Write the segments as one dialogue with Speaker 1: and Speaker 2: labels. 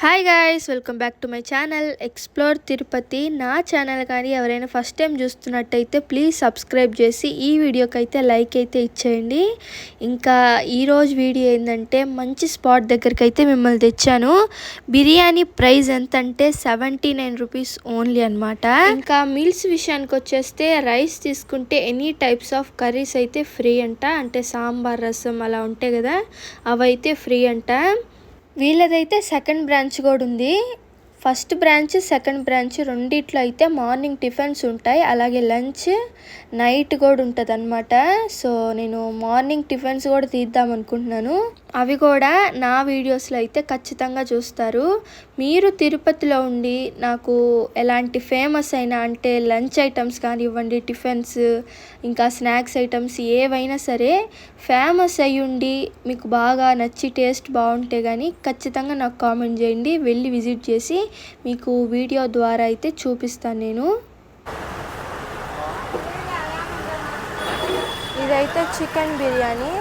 Speaker 1: Hi guys, welcome back to my channel explore Tirupati. నా channel కానీ ఎవరైనా ఫస్ట్ టైం చూస్తున్నట్టయితే ప్లీజ్ సబ్స్క్రైబ్ చేసి ఈ వీడియోకి అయితే లైక్ అయితే ఇచ్చేయండి. ఇంకా ఈరోజు వీడియో ఏంటంటే మంచి స్పాట్ దగ్గరికి అయితే మిమ్మల్ని తెచ్చాను. బిర్యానీ ప్రైస్ ఎంత అంటే 79 రూపీస్ ఓన్లీ అనమాట. ఇంకా మీల్స్ విషయానికి వచ్చేస్తే రైస్ తీసుకుంటే ఎనీ టైప్స్ ఆఫ్ కర్రీస్ అయితే ఫ్రీ అంట. అంటే సాంబార్, రసం అలా ఉంటాయి కదా, అవైతే ఫ్రీ అంట. వీళ్ళదైతే సెకండ్ బ్రాంచ్ కూడా ఉంది. ఫస్ట్ బ్రాంచ్, సెకండ్ బ్రాంచ్ రెండిట్లో అయితే మార్నింగ్ టిఫిన్స్ ఉంటాయి, అలాగే లంచ్, నైట్ కూడా ఉంటుంది అనమాట. సో నేను మార్నింగ్ టిఫిన్స్ కూడా తీద్దాం అనుకుంటున్నాను. అవి కూడా నా వీడియోస్లో అయితే ఖచ్చితంగా చూస్తారు. మీరు తిరుపతిలో ఉండి నాకు ఎలాంటి ఫేమస్ అయినా అంటే లంచ్ ఐటమ్స్ కానివ్వండి, టిఫిన్స్, ఇంకా స్నాక్స్ ఐటమ్స్ ఏవైనా సరే ఫేమస్ అయ్యుండి మీకు బాగా నచ్చి టేస్ట్ బాగుంటే కానీ ఖచ్చితంగా నాకు కామెంట్ చేయండి. వెళ్ళి విజిట్ చేసి మీకు వీడియో ద్వారా అయితే చూపిస్తాను నేను. ఇదైతే చికెన్ బిర్యానీ.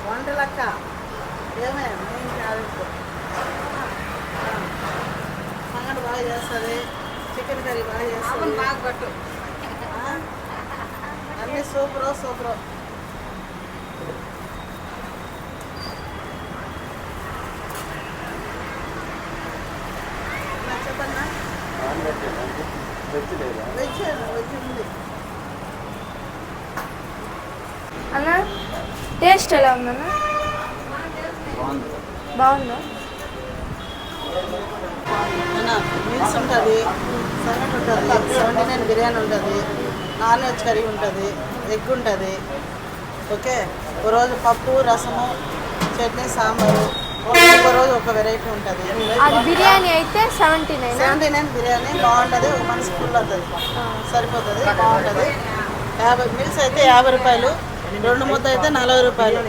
Speaker 2: వంటలక్క సంగటి బాగా చేస్తుంది, చికెన్ కర్రీ బాగా చేస్తుంది, బాగా పట్టు అన్నీ సూపరు సూపరు. చెప్పన్నా వెజ్ ఉంది
Speaker 1: అన్న. టేస్ట్ ఎలా ఉందన్న? బాగుందా?
Speaker 2: మీల్స్ ఉంటుంది, సంగటి ఉంటుంది, 79 బిర్యానీ ఉంటుంది, నాన్ వెజ్ కర్రీ ఉంటుంది, ఎగ్ ఉంటుంది. ఓకే, ఒక రోజు పప్పు, రసము, చట్నీ, సాంబారు, ఒక రోజు ఒక వెరైటీ ఉంటుంది.
Speaker 1: అది బిర్యానీ అయితే 79
Speaker 2: బిర్యానీ బాగుంటుంది. ఒక మనిషి ఫుల్ అవుతుంది, సరిపోతుంది, బాగుంటుంది. 50 మీల్స్ అయితే 50 రూపాయలు, 2 ముద్ద అయితే 40 రూపాయలు.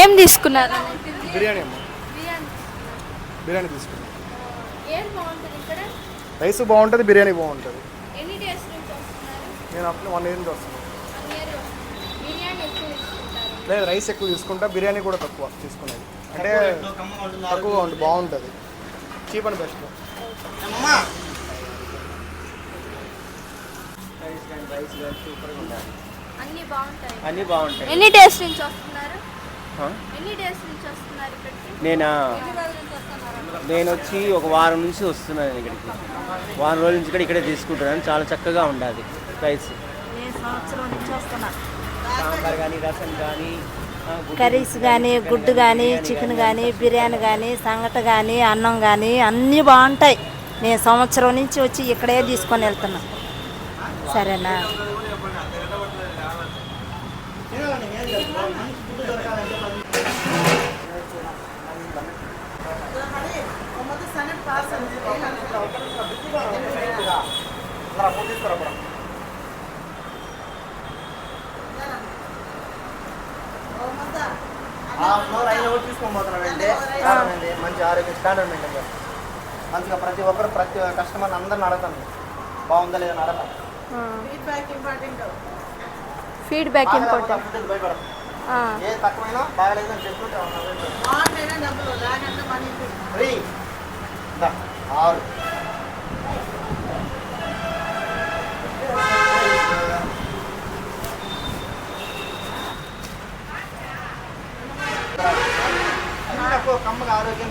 Speaker 1: ఏం తీసుకున్నారు?
Speaker 3: బిర్యానీ తీసుకున్నాం.
Speaker 1: ఏం బాగుంటుంది ఇక్కడ?
Speaker 3: రైస్ బాగుంటుంది, బిర్యానీ బాగుంటుంది.
Speaker 1: ఎన్ని డేస్ నుంచి వస్తున్నారు?
Speaker 3: నేను అప్పుడు 1 ఇయర్ నుంచి వస్తున్నాను.
Speaker 1: బిర్యానీ ఎక్కువ తీసుకుంటారు?
Speaker 3: లేదు, రైస్ ఎక్కువ తీసుకుంటా, బిర్యానీ కూడా తక్కువ తీసుకునేది. అంటే తక్కువగా ఉంటుంది, బాగుంటుంది, చీప్ అండ్ బెస్ట్.
Speaker 4: కర్రీస్ కానీ రైస్ కానీ సూపర్గా ఉండాలి.
Speaker 1: అన్నీ బాగుంటాయి.
Speaker 4: అన్నీ బాగుంటాయి.
Speaker 1: ఎన్ని డేస్ నుంచి వస్తున్నారు?
Speaker 4: ఆ?
Speaker 1: ఎన్ని డేస్ నుంచి వస్తున్నారు ఇక్కడికి?
Speaker 4: నేను వచ్చి ఒక వారం నుంచి వస్తున్నాను ఇక్కడికి. వారం రోజుల నుంచి కూడా ఇక్కడే తీసుకుంటున్నాను. చాలా చక్కగా ఉండాలి రైస్.
Speaker 5: నేను సంవత్సరం నుంచి వస్తున్నా.
Speaker 4: సాంబార్ కానీ రసం కానీ
Speaker 5: కర్రీస్ కానీ గుడ్డు కానీ చికెన్ కానీ బిర్యానీ కానీ సంగట కానీ అన్నం కానీ అన్నీ బాగుంటాయి. నేను సంవత్సరం నుంచి వచ్చి ఇక్కడే తీసుకొని వెళ్తున్నా. సరేనా?
Speaker 3: తీసుకోబోతున్నామండి. మంచి ఆరోగ్య స్టాండర్డ్ మెయింటైన్ చేస్తాం. మంచిగా ప్రతి ఒక్కరు ప్రతి కస్టమర్ని అందరిని అడగతాను, బాగుందా లేదా అని అడగతాను.
Speaker 1: Feedback important.
Speaker 3: భయపడతాం. ఏ తక్కువైనా బాగలేదని చెప్తుంటే ఫ్రీ 6 కమ్మగా ఆరోగ్యం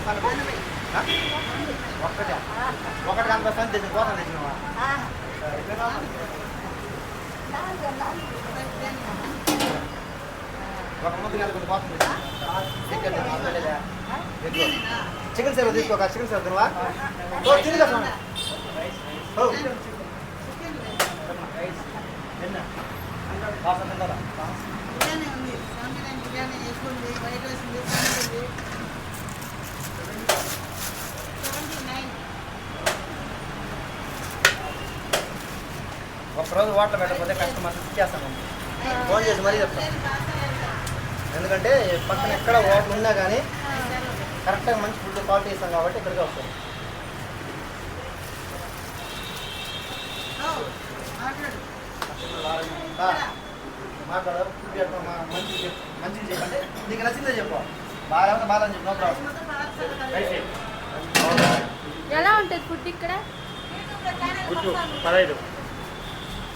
Speaker 3: ఒకటి కనిపిస్తాను తెచ్చిన కోసం తెచ్చినవా? ఒక ముద్దు కలిపి కోసం చికెన్ సేవ తీసుకోక. చికెన్ సేవ తినవా? తిరిగా ఒకరోజు వాటర్ పెట్టకపోతే కస్టమర్స్ ఇచ్చేస్తాను. ఫోన్ చేసి మరీ చెప్తాను. ఎందుకంటే పక్కన ఎక్కడ వాటర్ ఉన్నా కానీ కరెక్ట్గా మంచి ఫుడ్ క్వాలిటీ ఇస్తాం కాబట్టి ఇక్కడికే వస్తాం. మాట్లాడారు మంచి మంచిగా చెప్పండి. నీకు నచ్చిందే చెప్పు. బాగా బాగా అని చెప్పి నో ప్రాబ్లం.
Speaker 1: ఎలా ఉంటుంది ఫుడ్ ఇక్కడ?
Speaker 4: గుడ్డు 15.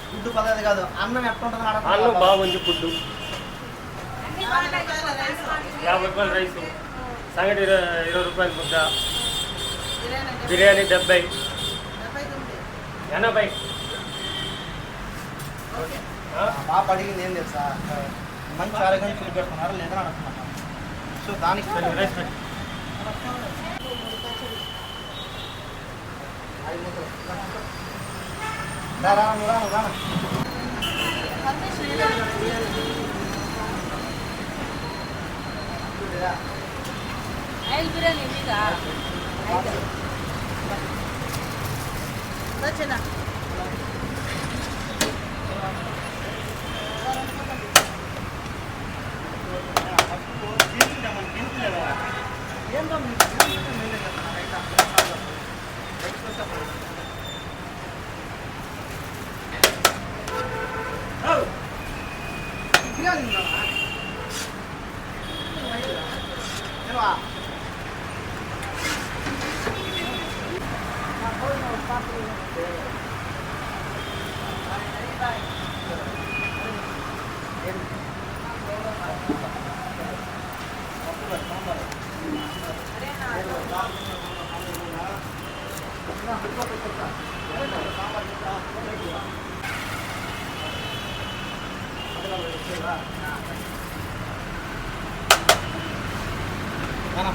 Speaker 3: ఫుడ్ 15 కాదు, అన్నం ఎట్లా ఉంటుంది?
Speaker 4: అన్నం బాగుంది. ఫుడ్ 50 రూపాయలు రైసు, సంగటి 20 రూపాయలు ముద్ద, బిర్యానీ 70, 80.
Speaker 3: బాగా అడిగింది ఏం తెలుసా, మంచి ఆరోగ్యాన్ని ఫుడ్ పెడుతున్నారు లేదని అనుకున్నాను. సో దానికి
Speaker 4: రైస్ పెట్టి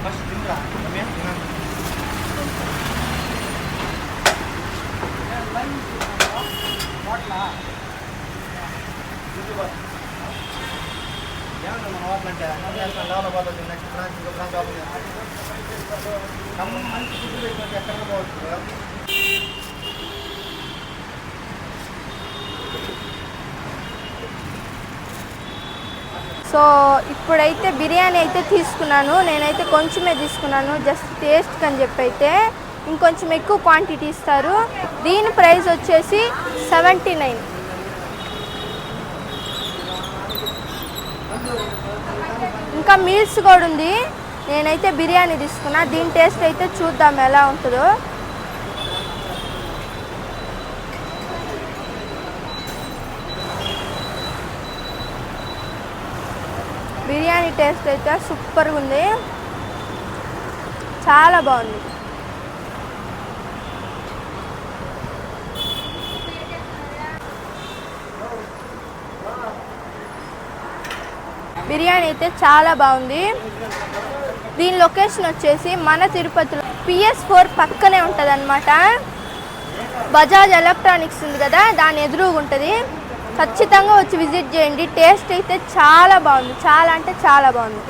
Speaker 3: ఫస్ట్ తింటా ఏమన్నా మన వాటిలంటే డెవలప్ అవుతుంది. నెక్స్ట్ బ్రాంచ్ ఇంకో బ్రాంచ్ ఓపెన్ చేస్తాం. మంచి ఫుడ్ పెట్టుకుంటే ఎక్కడ పోవచ్చు.
Speaker 1: సో ఇప్పుడైతే బిర్యానీ అయితే తీసుకున్నాను. నేనైతే కొంచెమే తీసుకున్నాను, జస్ట్ టేస్ట్ అని చెప్పి. అయితే ఇంకొంచెం ఎక్కువ క్వాంటిటీ ఇస్తారు. దీని ప్రైస్ వచ్చేసి 79. ఇంకా మీల్స్ కూడా ఉంది. నేనైతే బిర్యానీ తీసుకున్నా. దీని టేస్ట్ అయితే చూద్దాం ఎలా ఉంటుందో. బిర్యానీ టేస్ట్ అయితే సూపర్గా ఉంది, చాలా బాగుంది. బిర్యానీ అయితే చాలా బాగుంది. దీని లొకేషన్ వచ్చేసి మన తిరుపతిలో PS4 పక్కనే ఉంటుంది అనమాట. బజాజ్ ఎలక్ట్రానిక్స్ ఉంది కదా, దాని ఎదురుగా ఉంటుంది. ఖచ్చితంగా వచ్చి విజిట్ చేయండి. టేస్ట్ అయితే చాలా బాగుంది, చాలా అంటే చాలా బాగుంది.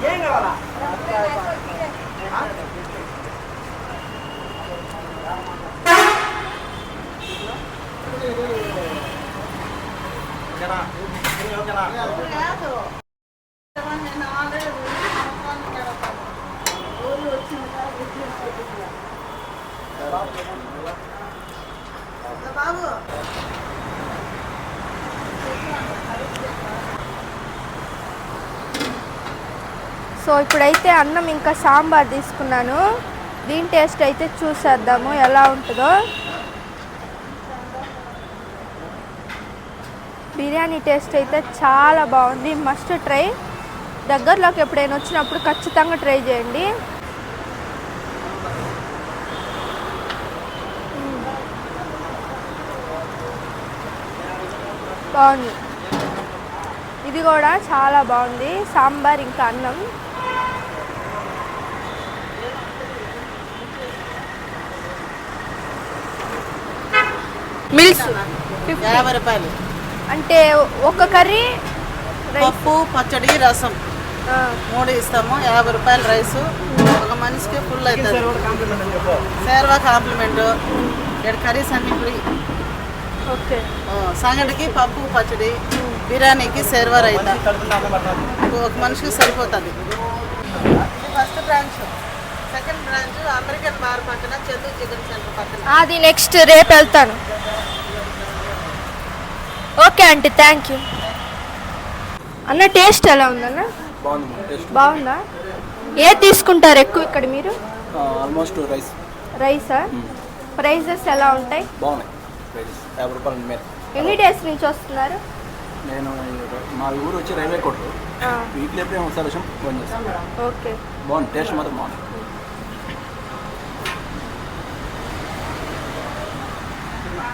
Speaker 3: ఏం కావాలా?
Speaker 2: బాబు
Speaker 1: సో ఇప్పుడైతే అన్నం ఇంకా సాంబార్ తీసుకున్నాను. దీని టేస్ట్ అయితే చూసేద్దాము ఎలా ఉంటుందో. బిర్యానీ టేస్ట్ అయితే చాలా బాగుంది, మస్ట్ ట్రై. దగ్గరలోకి ఎప్పుడైనా వచ్చినప్పుడు ఖచ్చితంగా ట్రై చేయండి. బాగుంది, ఇది కూడా చాలా బాగుంది. సాంబార్ ఇంకా అన్నం. మిల్స్
Speaker 2: 50 రూపాయలు.
Speaker 1: అంటే ఒక కర్రీ
Speaker 2: పప్పు, పచ్చడి, రసం 3 ఇస్తాము. 50 రూపాయలు రైసు. ఒక మనిషికి ఫుల్ అవుతుంది. సేర్వా కాంప్లిమెంట్. 7 కర్రీస్ అన్ని ఫ్రీ.
Speaker 1: ఓకే.
Speaker 2: సంగటికి పప్పు, పచ్చడి, బిర్యానీకి సేర్వా రైతా. ఒక మనిషికి సరిపోతుంది. First branch. Second branch American bar పక్కన, చందు చికెన్ సెంటర్ పక్కన.
Speaker 1: అది నెక్స్ట్ రేపు వెళ్తాను. Okay aunty, thank you. అన్న టేస్ట్ ఎలా ఉందన్న? బాగుందా? ఏది తీసుకుంటారు ఎక్కువ ఇక్కడ మీరు?
Speaker 6: ఆల్మోస్ట్
Speaker 1: రైసా? ప్రైజెస్ ఎలా ఉంటాయి?
Speaker 6: బాగున్నాయి. 50 రూపాయలు మీద.
Speaker 1: ఎన్ని డేస్ నుంచి వస్తున్నారు?
Speaker 6: నేను మా ఊరు వచ్చి రైల్వే కోర్టు వీక్లీ ఎప్పుడైనా ఒకసారి వచ్చి ఫోన్ చేస్తాను.
Speaker 1: ఓకే.
Speaker 6: బాగుంది, టేస్ట్ మాత్రం బాగుంది.